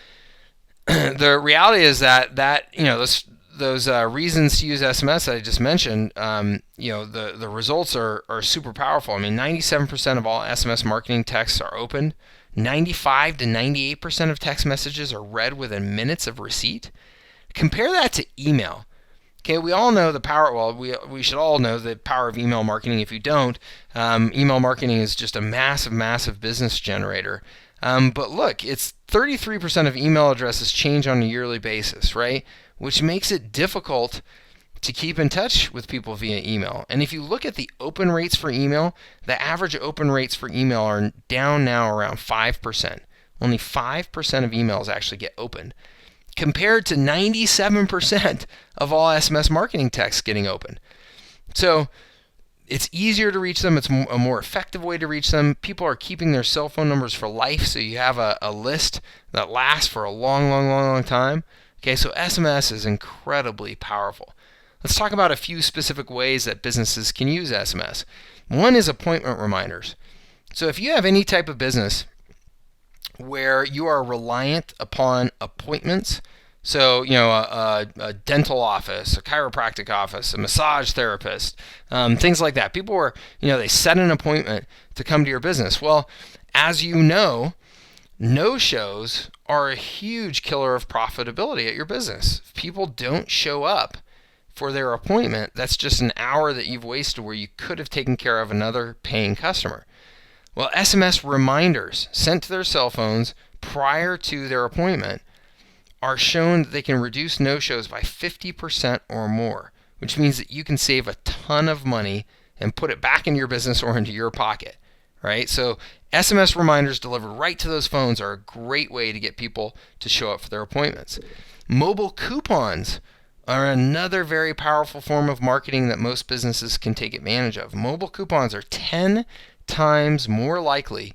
A: the reality is that those reasons to use SMS that I just mentioned, the results are super powerful. I mean, 97% of all SMS marketing texts are opened. 95 to 98% of text messages are read within minutes of receipt. Compare that to email. Okay, we all know the power. Well, we should all know the power of email marketing. If you don't, email marketing is just a massive, massive business generator. But look, it's 33% of email addresses change on a yearly basis, right? Which makes it difficult to keep in touch with people via email. And if you look at the open rates for email, the average open rates for email are down now around 5%. Only 5% of emails actually get opened, compared to 97% of all SMS marketing texts getting opened. So it's easier to reach them. It's a more effective way to reach them. People are keeping their cell phone numbers for life, so you have a list that lasts for a long, long, long, long time. Okay, so SMS is incredibly powerful. Let's talk about a few specific ways that businesses can use SMS. One is appointment reminders. So if you have any type of business where you are reliant upon appointments, so a dental office, a chiropractic office, a massage therapist, things like that. People are, they set an appointment to come to your business. Well, as you know, no-shows are a huge killer of profitability at your business. If people don't show up for their appointment, that's just an hour that you've wasted where you could have taken care of another paying customer. Well, SMS reminders sent to their cell phones prior to their appointment are shown that they can reduce no-shows by 50% or more, which means that you can save a ton of money and put it back into your business or into your pocket, right? So SMS reminders delivered right to those phones are a great way to get people to show up for their appointments. Mobile coupons are another very powerful form of marketing that most businesses can take advantage of. Mobile coupons are 10 times more likely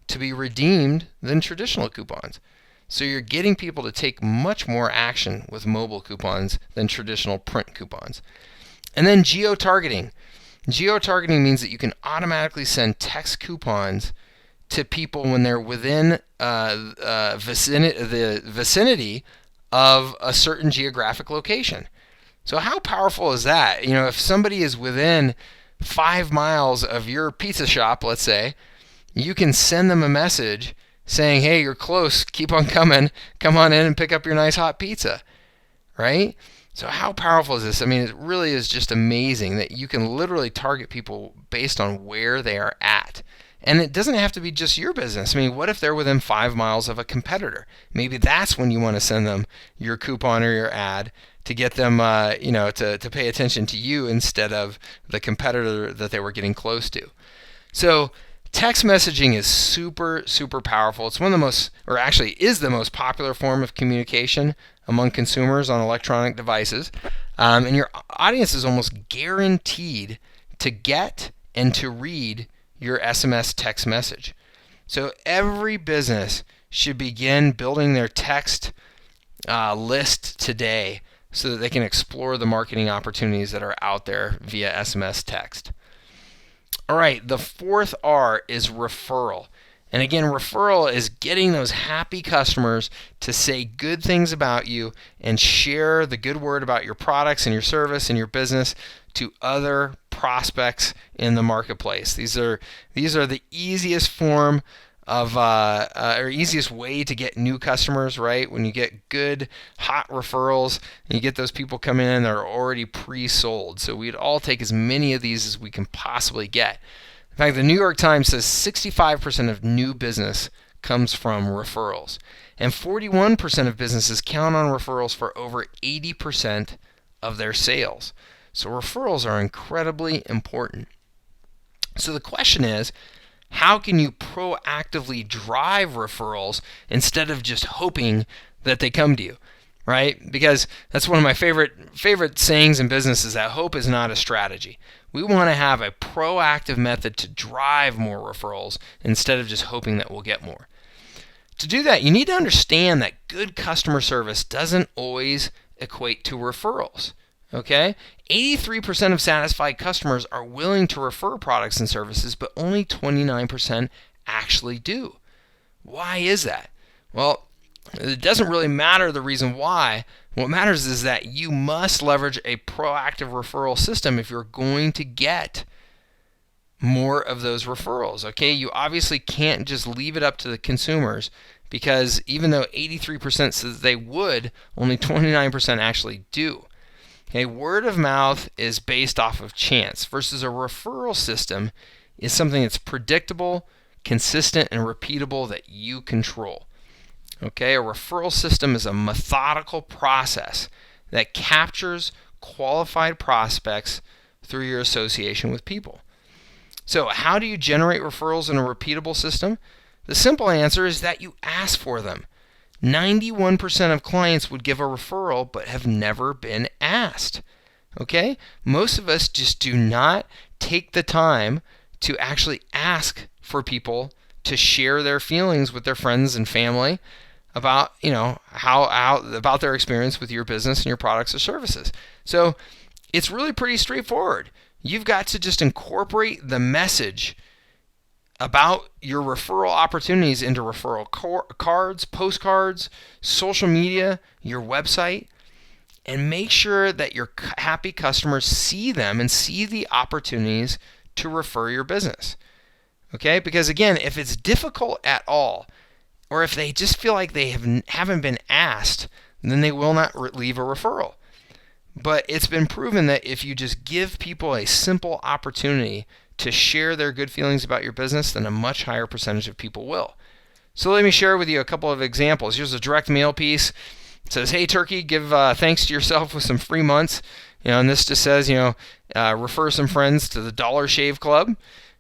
A: to be redeemed than traditional coupons. So you're getting people to take much more action with mobile coupons than traditional print coupons. And then geo-targeting. Geo-targeting means that you can automatically send text coupons to people when they're within the vicinity of a certain geographic location. So how powerful is that? If somebody is within 5 miles of your pizza shop, let's say, you can send them a message saying, hey, you're close, keep on coming, come on in and pick up your nice hot pizza, right? So how powerful is this? I mean, it really is just amazing that you can literally target people based on where they are at. And it doesn't have to be just your business. I mean, what if they're within 5 miles of a competitor? Maybe that's when you want to send them your coupon or your ad to get them, to pay attention to you instead of the competitor that they were getting close to. So text messaging is super, super powerful. It's one of the most, or actually is the most popular form of communication among consumers on electronic devices. And your audience is almost guaranteed to get and to read your SMS text message. So every business should begin building their text list today so that they can explore the marketing opportunities that are out there via SMS text. All right, the fourth R is referral. And again, referral is getting those happy customers to say good things about you and share the good word about your products and your service and your business to other prospects in the marketplace. These are the easiest form of or easiest way to get new customers, right? When you get good hot referrals and you get those people coming in that are already pre-sold. So we'd all take as many of these as we can possibly get. In fact, the New York Times says 65% of new business comes from referrals, and 41% of businesses count on referrals for over 80% of their sales. So referrals are incredibly important. So the question is, how can you proactively drive referrals instead of just hoping that they come to you, right? Because that's one of my favorite sayings in business is that hope is not a strategy. We want to have a proactive method to drive more referrals instead of just hoping that we'll get more. To do that, you need to understand that good customer service doesn't always equate to referrals. Okay? 83% of satisfied customers are willing to refer products and services, but only 29% actually do. Why is that? Well, it doesn't really matter the reason why. What matters is that you must leverage a proactive referral system if you're going to get more of those referrals. Okay, you obviously can't just leave it up to the consumers, because even though 83% says they would, only 29% actually do. Okay, word of mouth is based off of chance, versus a referral system is something that's predictable, consistent, and repeatable that you control. Okay, a referral system is a methodical process that captures qualified prospects through your association with people. So how do you generate referrals in a repeatable system? The simple answer is that you ask for them. 91% of clients would give a referral but have never been asked. Okay? Most of us just do not take the time to actually ask for people to share their feelings with their friends and family about, how about their experience with your business and your products or services. So it's really pretty straightforward. You've got to just incorporate the message about your referral opportunities into referral cards, postcards, social media, your website, and make sure that your happy customers see them and see the opportunities to refer your business. Okay? Because again, if it's difficult at all, or if they just feel like they haven't been asked, then they will not leave a referral. But it's been proven that if you just give people a simple opportunity to share their good feelings about your business, then a much higher percentage of people will. So let me share with you a couple of examples. Here's a direct mail piece. It says, "Hey Turkey, give thanks to yourself with some free months." And this just says, refer some friends to the Dollar Shave Club,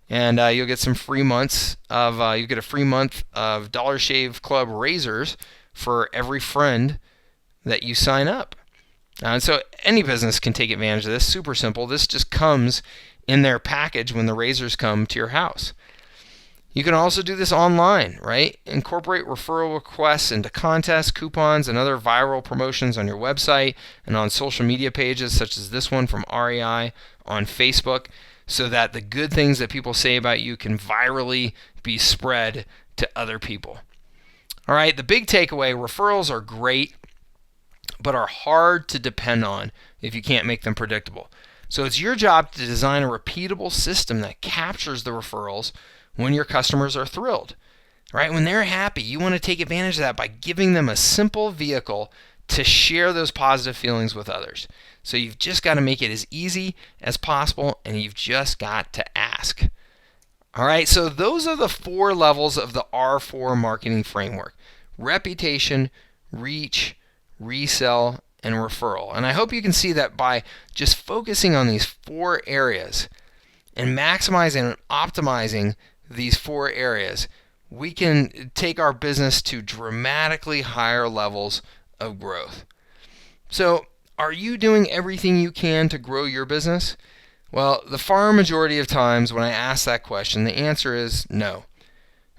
A: and you'll get some free months of you get a free month of Dollar Shave Club razors for every friend that you sign up. And so any business can take advantage of this. Super simple. This just comes in their package when the razors come to your house. You can also do this online, right? Incorporate referral requests into contests, coupons, and other viral promotions on your website and on social media pages such as this one from REI on Facebook, so that the good things that people say about you can virally be spread to other people. All right, the big takeaway: referrals are great, but are hard to depend on if you can't make them predictable. So it's your job to design a repeatable system that captures the referrals when your customers are thrilled. Right? When they're happy, you want to take advantage of that by giving them a simple vehicle to share those positive feelings with others. So you've just got to make it as easy as possible, and you've just got to ask. All right, so those are the 4 levels of the R4 marketing framework: reputation, reach, resell, and referral. And I hope you can see that by just focusing on these 4 areas and maximizing and optimizing these 4 areas, we can take our business to dramatically higher levels of growth. So, are you doing everything you can to grow your business? Well, the far majority of times when I ask that question, the answer is no.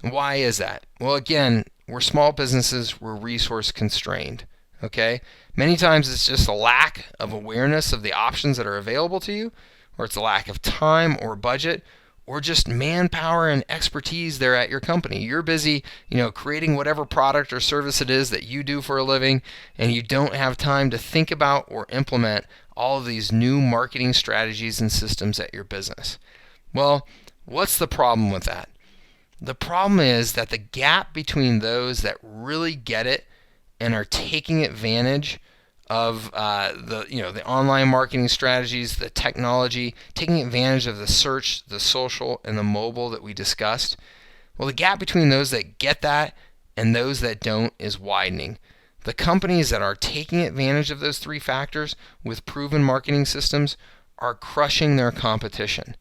A: Why is that? Well, again, we're small businesses, we're resource constrained. Okay? Many times it's just a lack of awareness of the options that are available to you, or it's a lack of time or budget, or just manpower and expertise there at your company. You're busy, creating whatever product or service it is that you do for a living, and you don't have time to think about or implement all of these new marketing strategies and systems at your business. Well, what's the problem with that? The problem is that the gap between those that really get it and are taking advantage of the online marketing strategies, the technology, taking advantage of the search, the social, and the mobile that we discussed. Well, the gap between those that get that and those that don't is widening. The companies that are taking advantage of those 3 factors with proven marketing systems are crushing their competition.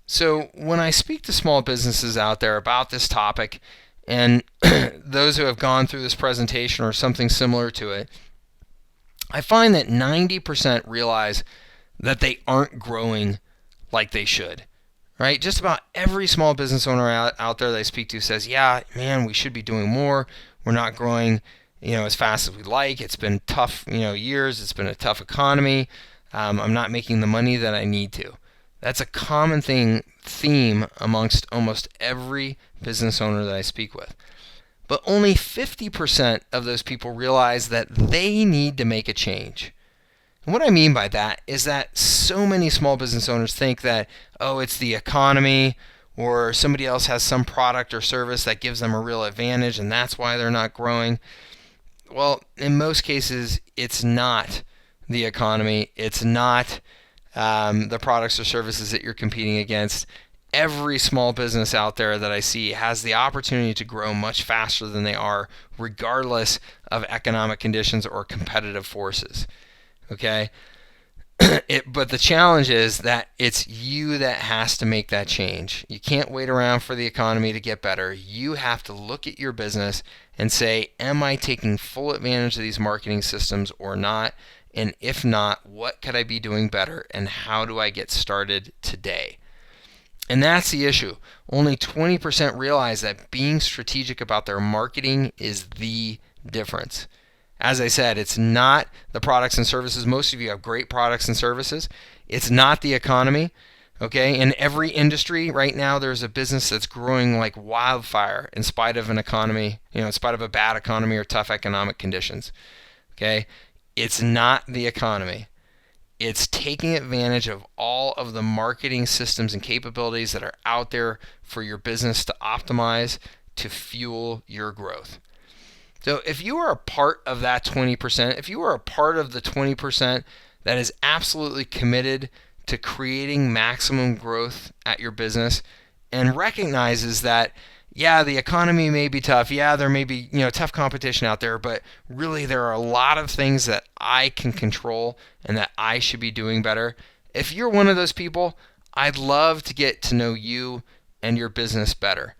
A: So when I speak to small businesses out there about this topic, and those who have gone through this presentation or something similar to it, I find that 90% realize that they aren't growing like they should. right? Just about every small business owner out there that I speak to says, yeah, man, we should be doing more. We're not growing, as fast as we'd like. It's been tough, years. It's been a tough economy. I'm not making the money that I need to. That's a common theme amongst almost every business owner that I speak with. But only 50% of those people realize that they need to make a change. And what I mean by that is that so many small business owners think that, oh, it's the economy, or somebody else has some product or service that gives them a real advantage and that's why they're not growing. Well, in most cases, it's not the economy. It's not the products or services that you're competing against. Every small business out there that I see has the opportunity to grow much faster than they are, regardless of economic conditions or competitive forces. Okay? But the challenge is that it's you that has to make that change. You can't wait around for the economy to get better. You have to look at your business and say, am I taking full advantage of these marketing systems or not? And if not, what could I be doing better? And how do I get started today? And that's the issue. Only 20% realize that being strategic about their marketing is the difference. As I said, it's not the products and services. Most of you have great products and services. It's not the economy. Okay? In every industry right now, there's a business that's growing like wildfire in spite of an economy, in spite of a bad economy or tough economic conditions. Okay? It's not the economy. It's taking advantage of all of the marketing systems and capabilities that are out there for your business to optimize, to fuel your growth. So if you are a part of that 20%, if you are a part of the 20% that is absolutely committed to creating maximum growth at your business and recognizes that, yeah, the economy may be tough. Yeah, there may be, tough competition out there, but really there are a lot of things that I can control and that I should be doing better. If you're one of those people, I'd love to get to know you and your business better.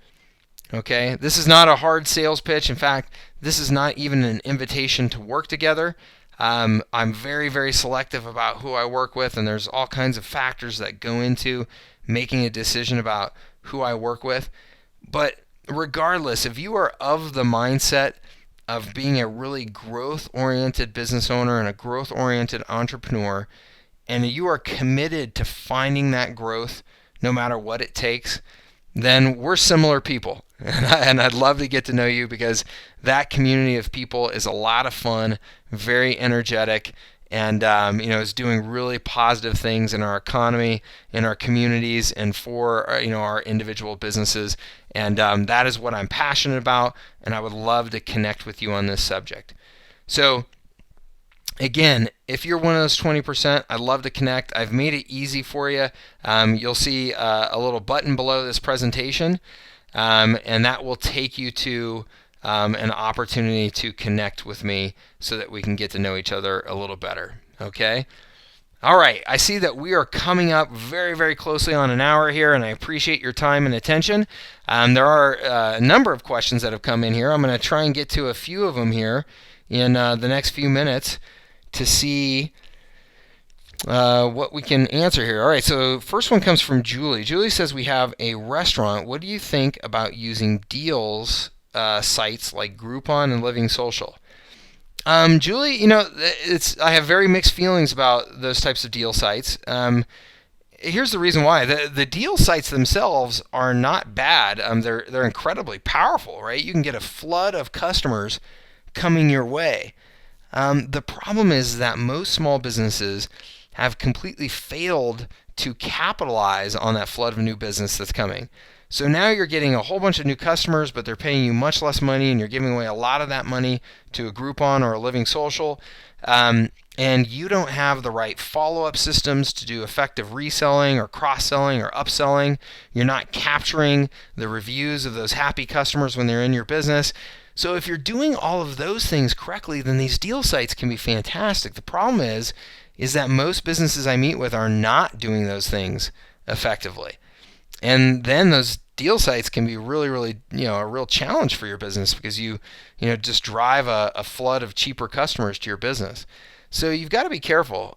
A: Okay? This is not a hard sales pitch. In fact, this is not even an invitation to work together. I'm very, very selective about who I work with, and there's all kinds of factors that go into making a decision about who I work with. But regardless, if you are of the mindset of being a really growth-oriented business owner and a growth-oriented entrepreneur, and you are committed to finding that growth no matter what it takes, then we're similar people. And I'd love to get to know you because that community of people is a lot of fun, very energetic, and is doing really positive things in our economy, in our communities, and for our individual businesses. And that is what I'm passionate about, and I would love to connect with you on this subject. So again, if you're one of those 20%, I'd love to connect. I've made it easy for you. You'll see a little button below this presentation, and that will take you to an opportunity to connect with me so that we can get to know each other a little better. Okay? All right. I see that we are coming up very, very closely on an hour here, and I appreciate your time and attention. There are a number of questions that have come in here. I'm going to try and get to a few of them here in the next few minutes to see what we can answer here. All right, so first one comes from Julie. Julie says, we have a restaurant. What do you think about using deals sites like Groupon and Living Social? Julie, I have very mixed feelings about those types of deal sites. Here's the reason why. The deal sites themselves are not bad. They're incredibly powerful, right? You can get a flood of customers coming your way. The problem is that most small businesses have completely failed to capitalize on that flood of new business that's coming. So now you're getting a whole bunch of new customers, but they're paying you much less money, and you're giving away a lot of that money to a Groupon or a Living Social, and you don't have the right follow-up systems to do effective reselling or cross-selling or upselling. You're not capturing the reviews of those happy customers when they're in your business. So if you're doing all of those things correctly, then these deal sites can be fantastic. The problem is that most businesses I meet with are not doing those things effectively. And then those deal sites can be really, really, a real challenge for your business because you just drive a flood of cheaper customers to your business. So you've got to be careful.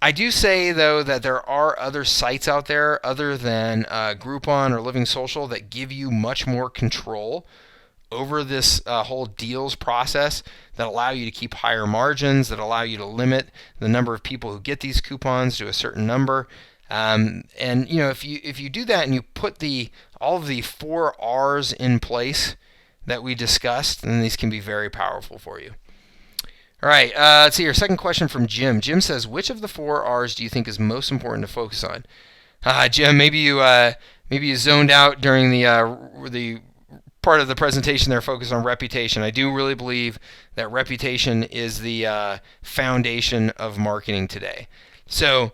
A: I do say, though, that there are other sites out there other than Groupon or Living Social that give you much more control over this whole deals process, that allow you to keep higher margins, that allow you to limit the number of people who get these coupons to a certain number. And if you do that and you put all of the 4 R's in place that we discussed, then these can be very powerful for you. All right, let's see here. Second question from Jim. Jim says, which of the 4 R's do you think is most important to focus on? Jim, maybe you zoned out during the part of the presentation there focused on reputation. I do really believe that reputation is the foundation of marketing today. So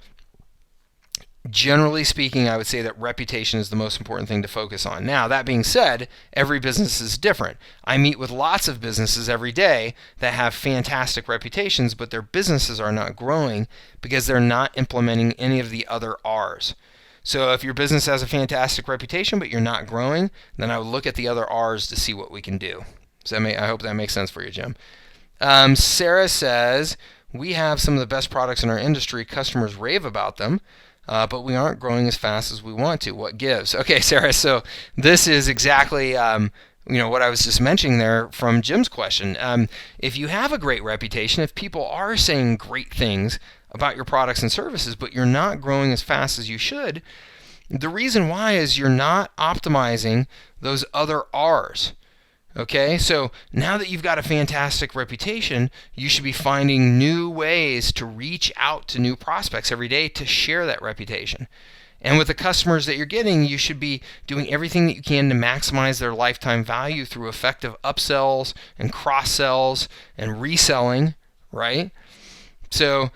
A: generally speaking, I would say that reputation is the most important thing to focus on. Now, that being said, every business is different. I meet with lots of businesses every day that have fantastic reputations, but their businesses are not growing because they're not implementing any of the other R's. So if your business has a fantastic reputation but you're not growing, then I would look at the other R's to see what we can do. So I hope that makes sense for you, Jim. Sarah says, we have some of the best products in our industry. Customers rave about them, but we aren't growing as fast as we want to. What gives? Okay, Sarah, so this is exactly what I was just mentioning there from Jim's question. If you have a great reputation, if people are saying great things about your products and services, but you're not growing as fast as you should, the reason why is you're not optimizing those other R's. Okay, so now that you've got a fantastic reputation, you should be finding new ways to reach out to new prospects every day to share that reputation. And with the customers that you're getting, you should be doing everything that you can to maximize their lifetime value through effective upsells and cross-sells and reselling, right? So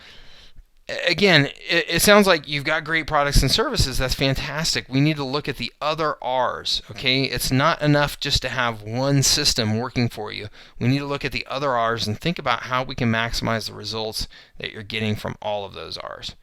A: again, it sounds like you've got great products and services. That's fantastic. We need to look at the other R's, okay? It's not enough just to have one system working for you. We need to look at the other R's and think about how we can maximize the results that you're getting from all of those R's.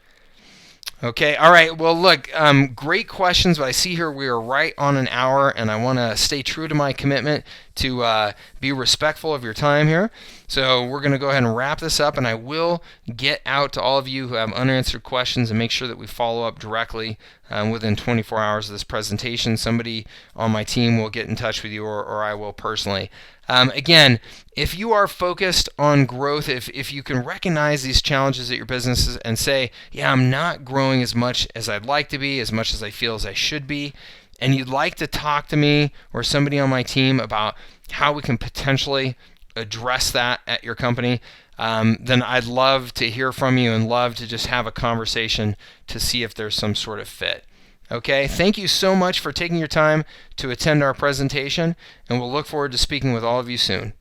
A: Okay, all right. Well, look, great questions, but I see here we are right on an hour, and I want to stay true to my commitment to be respectful of your time here. So we're going to go ahead and wrap this up, and I will get out to all of you who have unanswered questions and make sure that we follow up directly within 24 hours of this presentation. Somebody on my team will get in touch with you, or I will personally. Again, if you are focused on growth, if you can recognize these challenges at your businesses and say, yeah, I'm not growing as much as I'd like to be, as much as I feel as I should be, and you'd like to talk to me or somebody on my team about how we can potentially address that at your company, then I'd love to hear from you and love to just have a conversation to see if there's some sort of fit. Okay, thank you so much for taking your time to attend our presentation, and we'll look forward to speaking with all of you soon.